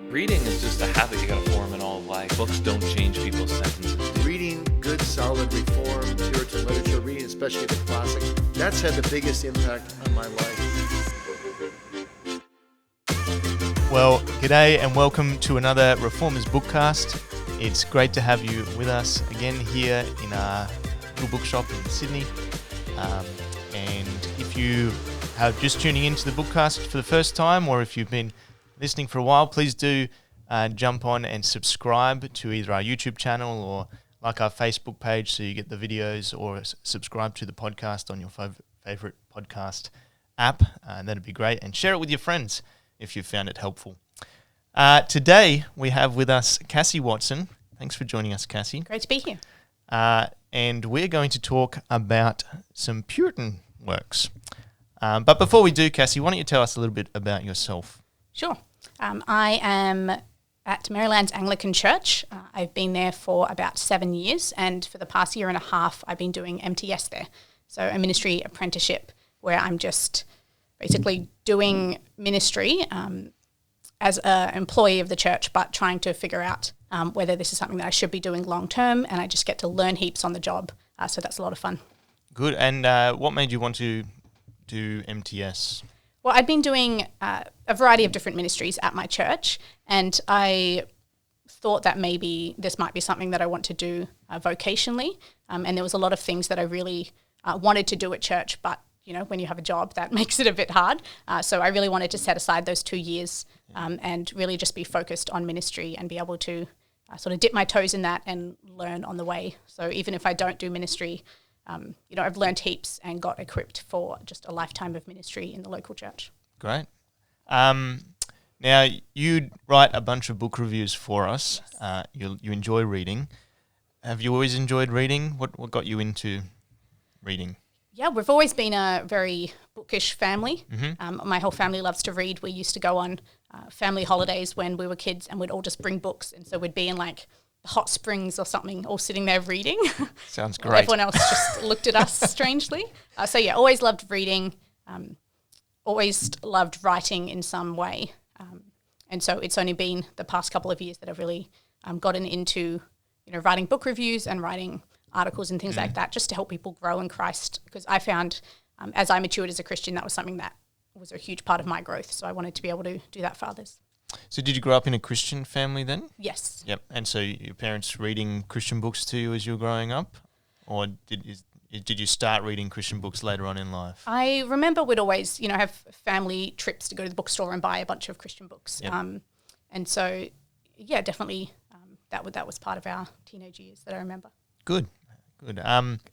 Reading is just a habit you gotta form in all of life. Books don't change people's sentences. Reading good, solid, reformed, Puritan literature, reading especially the classics, that's had the biggest impact on my life. Well, g'day and welcome to another Reformers Bookcast. It's great to have you with us again here in our little bookshop in Sydney. And if you are just tuning into the Bookcast for the first time, or if you've been listening for a while, please do jump on and subscribe to either our YouTube channel or like our Facebook page so you get the videos, or subscribe to the podcast on your favorite podcast app. That'd be great. And share it with your friends if you found it helpful. Today we have with us Cassie Watson. Thanks for joining us, Cassie. Great to be here. And we're going to talk about some Puritan works. But before we do, Cassie, why don't you tell us a little bit about yourself? Sure. I am at Maryland's Anglican Church. I've been there for about 7 years, and for the past year and a half, I've been doing MTS there, so a ministry apprenticeship, where I'm just basically doing ministry as an employee of the church, but trying to figure out whether this is something that I should be doing long term, and I just get to learn heaps on the job, so that's a lot of fun. Good. And what made you want to do MTS? Well, I'd been doing a variety of different ministries at my church, and I thought that maybe this might be something that I want to do vocationally, and there was a lot of things that I really wanted to do at church, but you know, when you have a job, that makes it a bit hard. So I really wanted to set aside those 2 years and really just be focused on ministry and be able to sort of dip my toes in that and learn on the way. So even if I don't do ministry, I've learned heaps and got equipped for just a lifetime of ministry in the local church. Great. Now, you write a bunch of book reviews for us. Yes. You enjoy reading. Have you always enjoyed reading? What got you into reading? Yeah, we've always been a very bookish family. Mm-hmm. My whole family loves to read. We used to go on family holidays when we were kids, and we'd all just bring books. And so we'd be in like hot springs or something, all sitting there reading. Sounds great. Everyone else just looked at us strangely. Always loved reading, always loved writing in some way. And so it's only been the past couple of years that I've really gotten into, writing book reviews and writing articles and things like that, just to help people grow in Christ. Because I found as I matured as a Christian, that was something that was a huge part of my growth. So I wanted to be able to do that for others. So did you grow up in a Christian family then? Yes. Yep. And so your parents reading Christian books to you as you were growing up? Or did you start reading Christian books later on in life? I remember we'd always, have family trips to go to the bookstore and buy a bunch of Christian books. Yep. And so, yeah, definitely that was part of our teenage years that I remember. Good.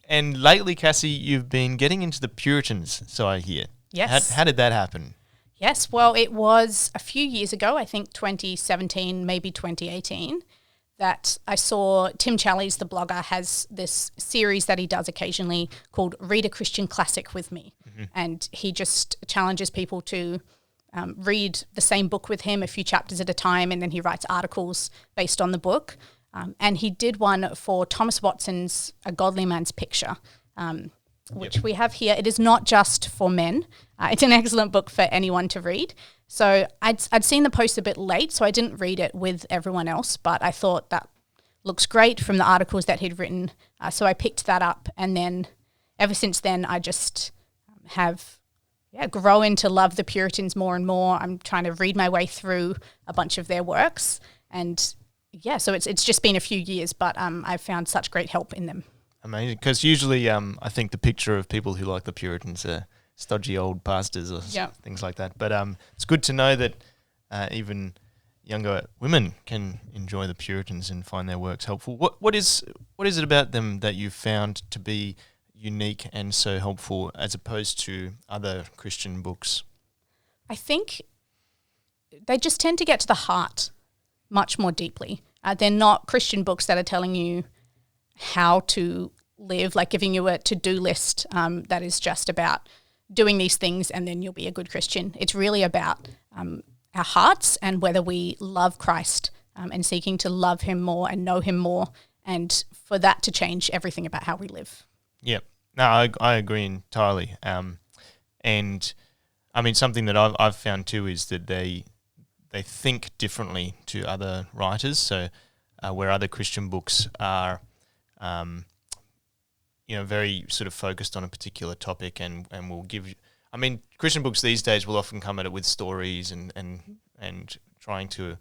And lately, Cassie, you've been getting into the Puritans, so I hear. Yes. How did that happen? Yes, well, it was a few years ago, I think 2017, maybe 2018, that I saw Tim Challies, the blogger, has this series that he does occasionally called Read a Christian Classic with Me. Mm-hmm. And he just challenges people to read the same book with him a few chapters at a time, and then he writes articles based on the book. And he did one for Thomas Watson's A Godly Man's Picture, which we have here. It is not just for men. It's an excellent book for anyone to read. So I'd seen the post a bit late, so I didn't read it with everyone else, but I thought that looks great from the articles that he'd written. So I picked that up, and then ever since then I just have grown to love the Puritans more and more. I'm trying to read my way through a bunch of their works, and so it's just been a few years, but I've found such great help in them. Amazing, because usually I think the picture of people who like the Puritans are stodgy old pastors or things like that. But it's good to know that even younger women can enjoy the Puritans and find their works helpful. What is it about them that you've found to be unique and so helpful as opposed to other Christian books? I think they just tend to get to the heart much more deeply. They're not Christian books that are telling you how to live, like giving you a to-do list that is just about doing these things and then you'll be a good Christian. It's really about our hearts and whether we love Christ and seeking to love him more and know him more, and for that to change everything about how we live. Yep. No, I agree entirely. And I mean, something that I've found too is that they they think differently to other writers. So where other Christian books are, very sort of focused on a particular topic and will give you. I mean, Christian books these days will often come at it with stories and trying to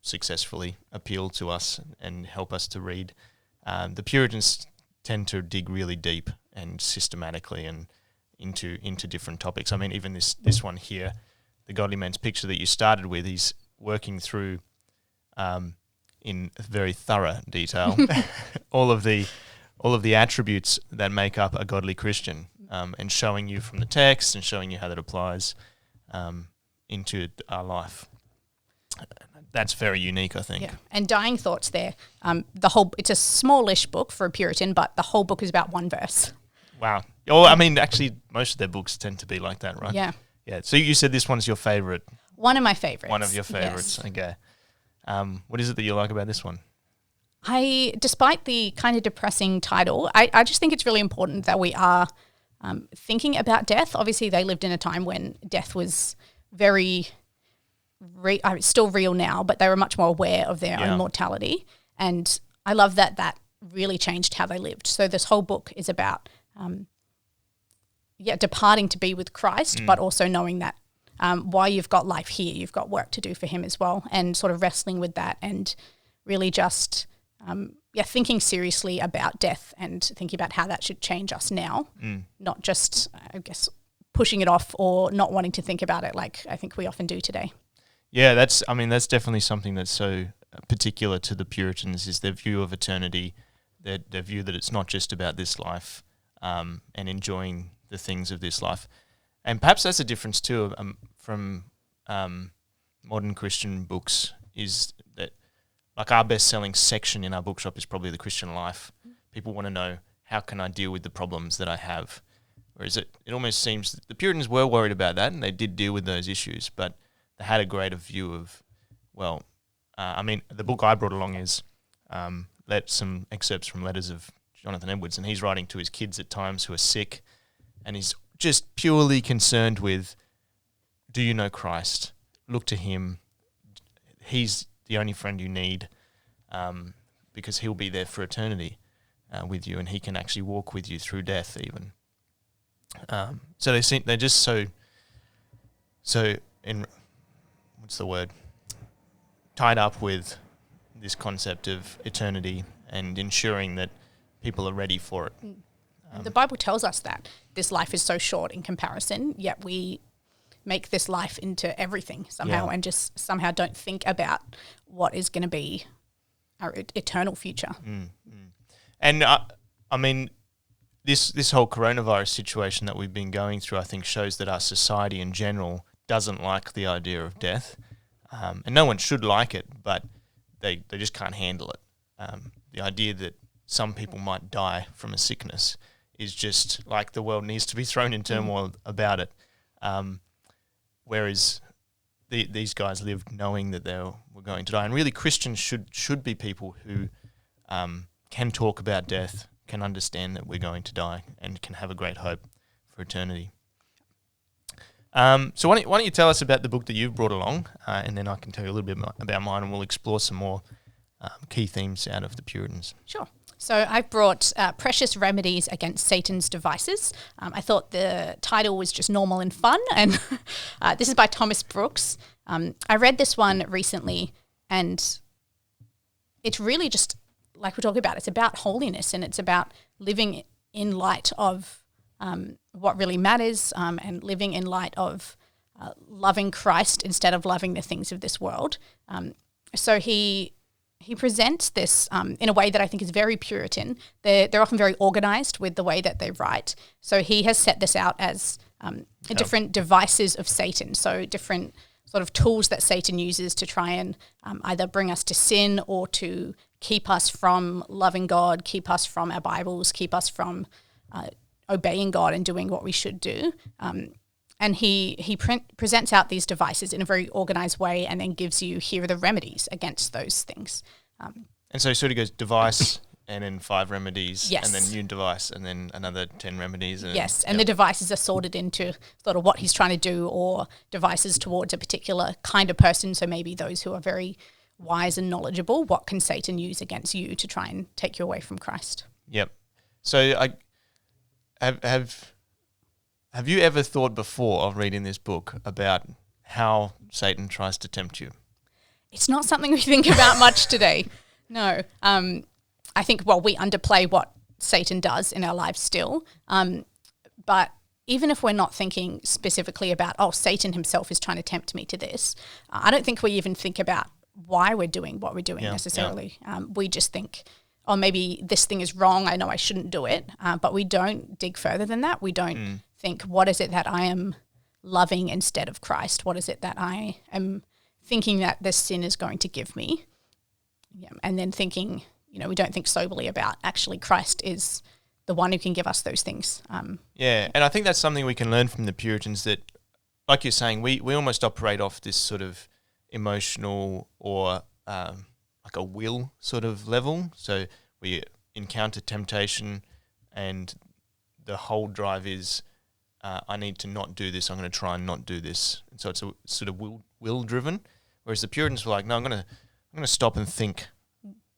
successfully appeal to us and help us to read. The Puritans tend to dig really deep and systematically and into different topics. I mean, even this one here, the Godly Man's Picture that you started with, he's working through in very thorough detail all of the attributes that make up a godly Christian, and showing you from the text and showing you how that applies into our life. That's very unique, I think. Yeah, and Dying Thoughts there. It's a smallish book for a Puritan, but the whole book is about one verse. Wow. Well, I mean, actually, most of their books tend to be like that, right? Yeah. Yeah. So you said this one's your favourite. One of my favourites. One of your favourites. Yes. Okay. What is it that you like about this one? Despite the kind of depressing title, I just think it's really important that we are thinking about death. Obviously, they lived in a time when death was very it's still real now, but they were much more aware of their own mortality. And I love that really changed how they lived. So this whole book is about, departing to be with Christ, but also knowing that while you've got life here, you've got work to do for him as well, and sort of wrestling with that and really just, thinking seriously about death and thinking about how that should change us now, not just, I guess, pushing it off or not wanting to think about it like I think we often do today. Yeah, that's definitely something that's so particular to the Puritans, is their view of eternity, their view that it's not just about this life, and enjoying the things of this life. And perhaps that's a difference too from modern Christian books, is that like our best-selling section in our bookshop is probably the Christian life. People want to know, how can I deal with the problems that I have? Whereas it almost seems that the Puritans were worried about that, and they did deal with those issues, but they had a greater view of, the book I brought along is some excerpts from letters of Jonathan Edwards, and he's writing to his kids at times who are sick, and he's just purely concerned with, do you know Christ? Look to him. He's the only friend you need, because he'll be there for eternity with you, and he can actually walk with you through death even. So they're just so tied up with this concept of eternity and ensuring that people are ready for it. The Bible tells us that this life is so short in comparison, yet we make this life into everything somehow and just somehow don't think about what is going to be our eternal future. And this whole coronavirus situation that we've been going through, I think, shows that our society in general doesn't like the idea of death. And no one should like it, but they just can't handle it. The idea that some people might die from a sickness is just like the world needs to be thrown in turmoil about it. Whereas these guys lived knowing that they were going to die. And really Christians should be people who can talk about death, can understand that we're going to die, and can have a great hope for eternity. So why don't you tell us about the book that you've brought along, and then I can tell you a little bit about mine, and we'll explore some more key themes out of the Puritans. Sure. So I've brought Precious Remedies Against Satan's Devices. I thought the title was just normal and fun, and this is by Thomas Brooks. I read this one recently, and it's really just, like we're talking about, it's about holiness, and it's about living in light of what really matters, and living in light of loving Christ instead of loving the things of this world. So he presents this in a way that I think is very Puritan. They're often very organised with the way that they write. So he has set this out as different devices of Satan, so different sort of tools that Satan uses to try and either bring us to sin or to keep us from loving God, keep us from our Bibles, keep us from obeying God and doing what we should do. And he presents out these devices in a very organised way, and then gives you, here are the remedies against those things. And so he sort of goes device, and then 5 remedies, Yes. and then new device, and then another 10 remedies. And Yes, and the devices are sorted into sort of what he's trying to do, or devices towards a particular kind of person. So maybe those who are very wise and knowledgeable, what can Satan use against you to try and take you away from Christ? Yep. So I have you ever thought before of reading this book about how Satan tries to tempt you? It's not something we think about much today. No. I think, well, we underplay what Satan does in our lives still. But even if we're not thinking specifically about, Satan himself is trying to tempt me to this, I don't think we even think about why we're doing what we're doing necessarily. We just think, maybe this thing is wrong. I know I shouldn't do it. But we don't dig further than that. We don't think, what is it that I am loving instead of Christ? What is it that I am thinking that this sin is going to give me? Yeah. And then thinking, we don't think soberly about actually Christ is the one who can give us those things. Yeah, and I think that's something we can learn from the Puritans, that, like you're saying, we almost operate off this sort of emotional or like a will sort of level. So we encounter temptation and the whole drive is, I need to not do this, I'm going to try and not do this. And so it's a sort of will driven, whereas the Puritans were like, no, I'm going to stop and think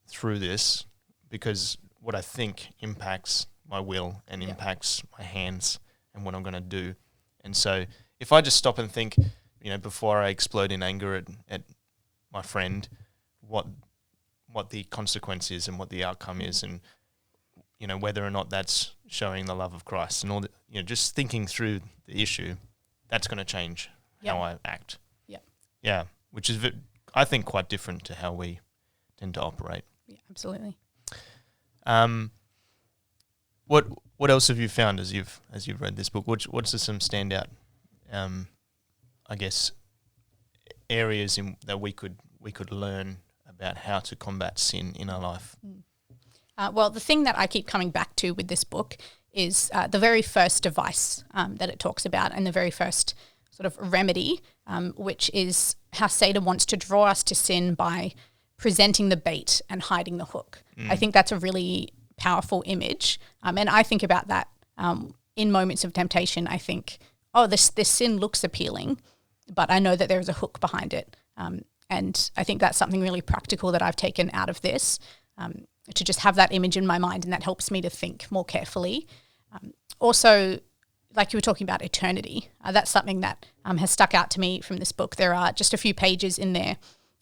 through this, because what I think impacts my will and impacts my hands and what I'm going to do. And so if I just stop and think, before I explode in anger at my friend, what the consequence is and what the outcome is, and whether or not that's showing the love of Christ, and all that, just thinking through the issue, that's going to change how I act. Yeah, which is I think quite different to how we tend to operate. Yeah, absolutely. What else have you found as you've read this book? What's some standout, I guess, areas that we could learn about how to combat sin in our life? Well, the thing that I keep coming back to with this book is the very first device that it talks about, and the very first sort of remedy, which is how Satan wants to draw us to sin by presenting the bait and hiding the hook. I think that's a really powerful image. And I think about that in moments of temptation. I think, this sin looks appealing, but I know that there is a hook behind it. And I think that's something really practical that I've taken out of this, to just have that image in my mind, and that helps me to think more carefully. Also, like you were talking about eternity, that's something that has stuck out to me from this book. There are just a few pages in there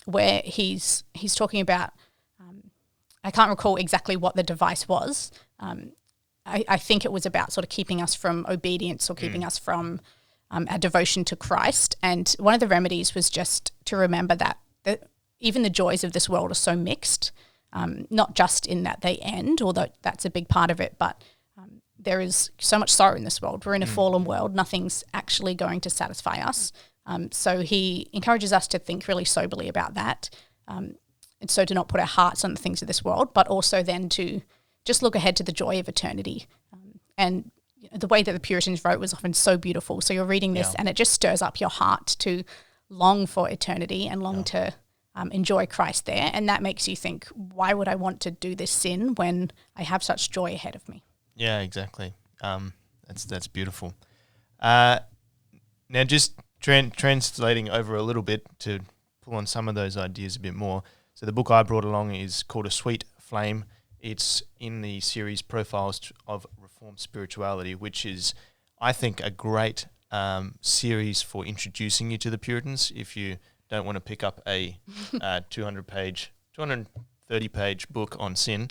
where he's talking about, I can't recall exactly what the device was. I think it was about sort of keeping us from obedience, or keeping us from our devotion to Christ. And one of the remedies was just to remember that even the joys of this world are so mixed, not just in that they end, although that's a big part of it, but there is so much sorrow in this world. We're in a fallen world. Nothing's actually going to satisfy us. So he encourages us to think really soberly about that. And so to not put our hearts on the things of this world, but also then to just look ahead to the joy of eternity. And the way that the Puritans wrote was often so beautiful. So you're reading this and it just stirs up your heart to long for eternity and long to enjoy Christ there. And that makes you think, why would I want to do this sin when I have such joy ahead of me? Yeah, exactly. That's beautiful. Now just translating over a little bit to pull on some of those ideas a bit more. So the book I brought along is called A Sweet Flame. It's in the series Profiles of Reformed Spirituality, which is, I think, a great series for introducing you to the Puritans. If you don't want to pick up a 230-page book on sin,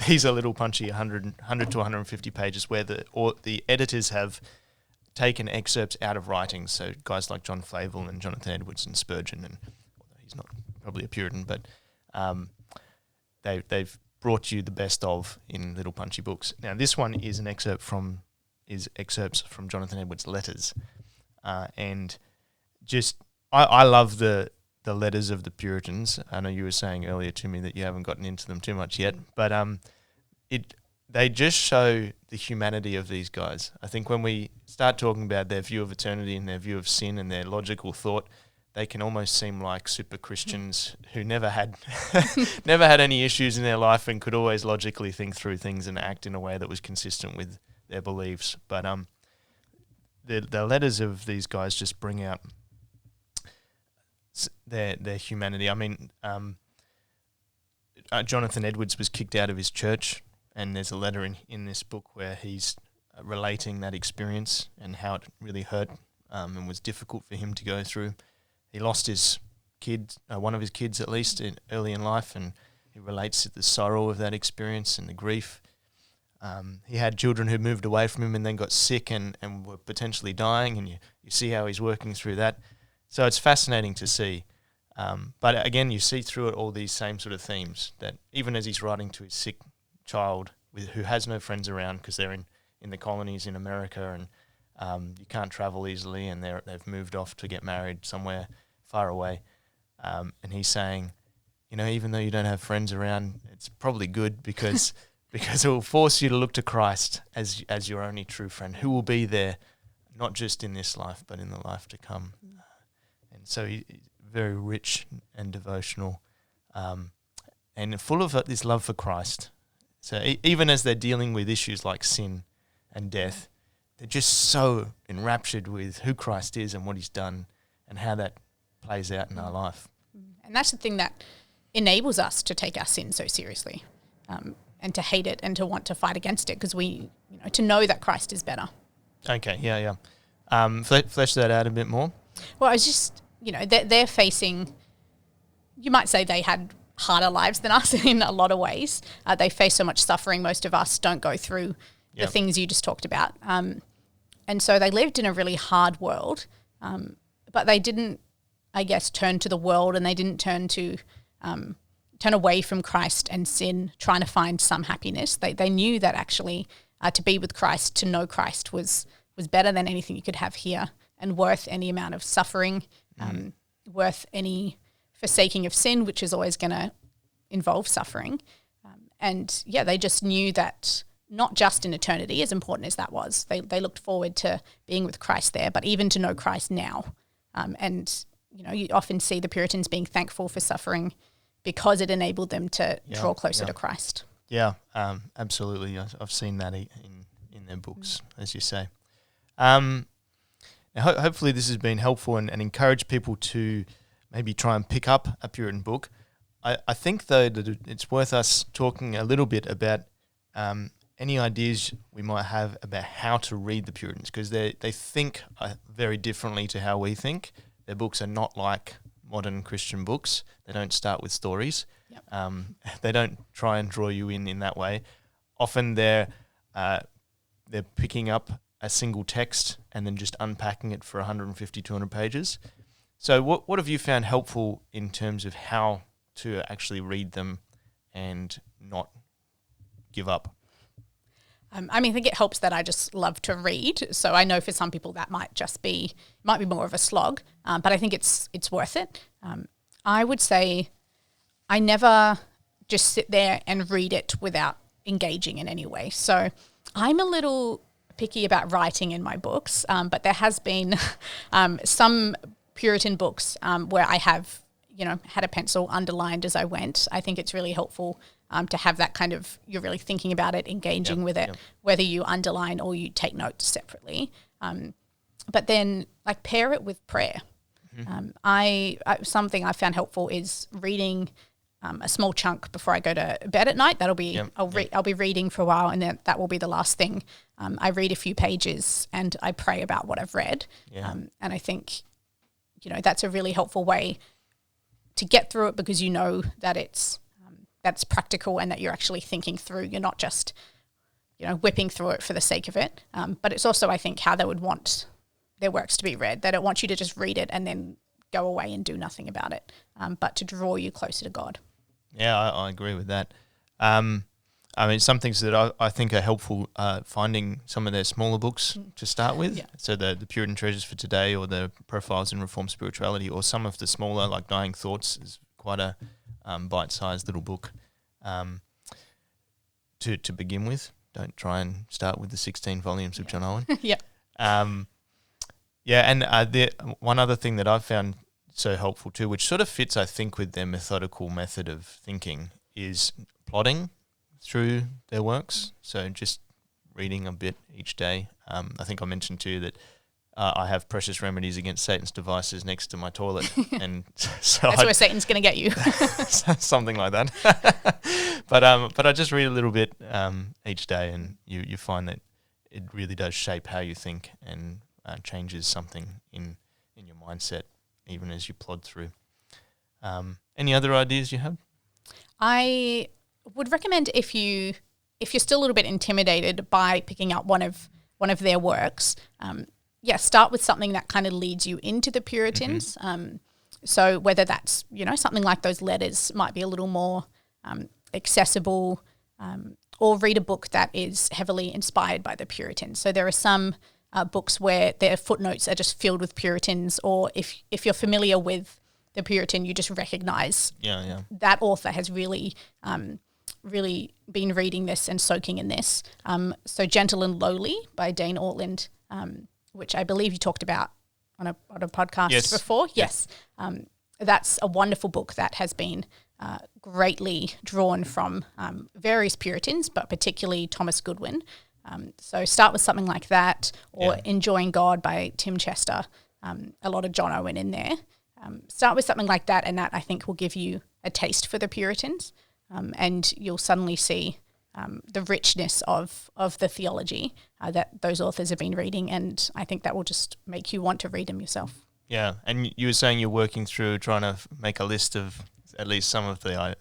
these are little punchy 100 to 150 pages where the editors have taken excerpts out of writings. So guys like John Flavel and Jonathan Edwards and Spurgeon, and he's not probably a Puritan, but they've brought you the best of in little punchy books. Now this one is excerpts from Jonathan Edwards' letters, and just I love the letters of the Puritans. I know you were saying earlier to me that you haven't gotten into them too much yet, but they just show the humanity of these guys. I think when we start talking about their view of eternity and their view of sin and their logical thought, they can almost seem like super Christians who never had never had any issues in their life and could always logically think through things and act in a way that was consistent with their beliefs. But the letters of these guys just bring out their humanity. I mean, Jonathan Edwards was kicked out of his church, and there's a letter in this book where he's relating that experience and how it really hurt and was difficult for him to go through. He lost his kid, one of his kids at least, early in life, and he relates to the sorrow of that experience and the grief. He had children who moved away from him and then got sick and were potentially dying, and you see how he's working through that. So it's fascinating to see. But again, you see through it all these same sort of themes, that even as he's writing to his sick child who has no friends around because they're in the colonies in America, and you can't travel easily, and they've moved off to get married somewhere far away. And he's saying, even though you don't have friends around, it's probably good because it will force you to look to Christ as your only true friend, who will be there, not just in this life, but in the life to come. And so he's very rich and devotional, and full of this love for Christ. So even as they're dealing with issues like sin and death, they're just so enraptured with who Christ is and what he's done and how that plays out in our life. And that's the thing that enables us to take our sin so seriously, and to hate it and to want to fight against it, because to know that Christ is better. Okay, yeah. Flesh that out a bit more. Well, I was just, they're facing, you might say they had harder lives than us in a lot of ways. They face so much suffering. Most of us don't go through the things you just talked about. And so they lived in a really hard world, but they didn't, I guess, turn to the world, and they didn't turn away from Christ and sin, trying to find some happiness. They knew that actually to be with Christ, to know Christ was better than anything you could have here, and worth any amount of suffering, worth any forsaking of sin, which is always going to involve suffering. They just knew that not just in eternity, as important as that was, they looked forward to being with Christ there, but even to know Christ now. You often see the Puritans being thankful for suffering because it enabled them to draw closer to Christ. Yeah, absolutely. I've seen that in their books, as you say. Now, hopefully this has been helpful and encouraged people to maybe try and pick up a Puritan book. I think, though, that it's worth us talking a little bit about any ideas we might have about how to read the Puritans, because they think very differently to how we think. Their books are not like modern Christian books. They don't start with stories. Yep. They don't try and draw you in that way. Often they're picking up a single text and then just unpacking it for 150, 200 pages. So what have you found helpful in terms of how to actually read them and not give up? I think it helps that I just love to read. So I know for some people that might be more of a slog, but I think it's worth it. I would say I never just sit there and read it without engaging in any way. So I'm a little picky about writing in my books, but there has been some Puritan books where I have, had a pencil underlined as I went. I think it's really helpful to have that kind of, you're really thinking about it, engaging with it, whether you underline or you take notes separately. But then pair it with prayer. Mm-hmm. Something I found helpful is reading a small chunk before I go to bed at night. That'll be, I'll be reading for a while, and then that will be the last thing. I read a few pages and I pray about what I've read. Yeah. And I think, that's a really helpful way to get through it, because that that's practical and that you're actually thinking through. You're not just, whipping through it for the sake of it. But it's also, I think, how they would want their works to be read. They don't want you to just read it and then go away and do nothing about it, but to draw you closer to God. Yeah, I agree with that. Some things that I think are helpful, finding some of their smaller books to start with. Yeah. So the Puritan Treasures for Today, or the Profiles in Reformed Spirituality, or some of the smaller, like Dying Thoughts, is quite a bite-sized little book to begin with. Don't try and start with the 16 volumes of John Owen. Yeah. And one other thing that I've found so helpful too, which sort of fits, I think, with their methodical method of thinking, is plotting through their works. So just reading a bit each day. I think I mentioned too that I have Precious Remedies Against Satan's Devices next to my toilet, and so That's where Satan's going to get you. something like that. But I just read a little bit each day, and you find that it really does shape how you think and changes something in your mindset, even as you plod through. Any other ideas you have? I would recommend if you're still a little bit intimidated by picking up one of their works, start with something that kind of leads you into the Puritans. So whether that's, something like those letters might be a little more accessible, or read a book that is heavily inspired by the Puritans. So there are some books where their footnotes are just filled with Puritans, or if you're familiar with the Puritan, you just recognize that author has really been reading this and soaking in this. So Gentle and Lowly by Dane Ortland, which I believe you talked about on a podcast before. Yes. That's a wonderful book that has been greatly drawn from various Puritans, but particularly Thomas Goodwin. So start with something like that, or Enjoying God by Tim Chester. A lot of John Owen in there. Start with something like that, and that I think will give you a taste for the Puritans, and you'll suddenly see the richness of the theology that those authors have been reading, and I think that will just make you want to read them yourself. Yeah, and you were saying you're working through trying to make a list of at least some of the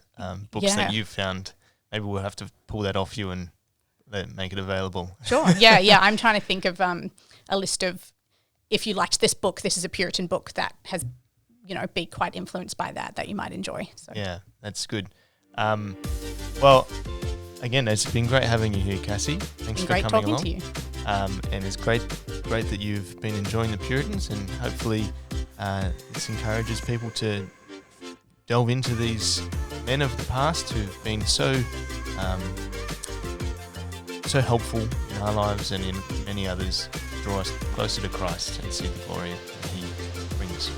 books that you've found. Maybe we'll have to pull that off you and make it available. Sure. Yeah. I'm trying to think of a list of, if you liked this book, this is a Puritan book that has, be quite influenced by that you might enjoy. So. Yeah, that's good. Well, again, it's been great having you here, Cassie. Thanks for coming along. Great talking to you. And it's great that you've been enjoying the Puritans, and hopefully this encourages people to delve into these men of the past who've been so helpful in our lives and in many others, draw us closer to Christ and see the glory that He brings.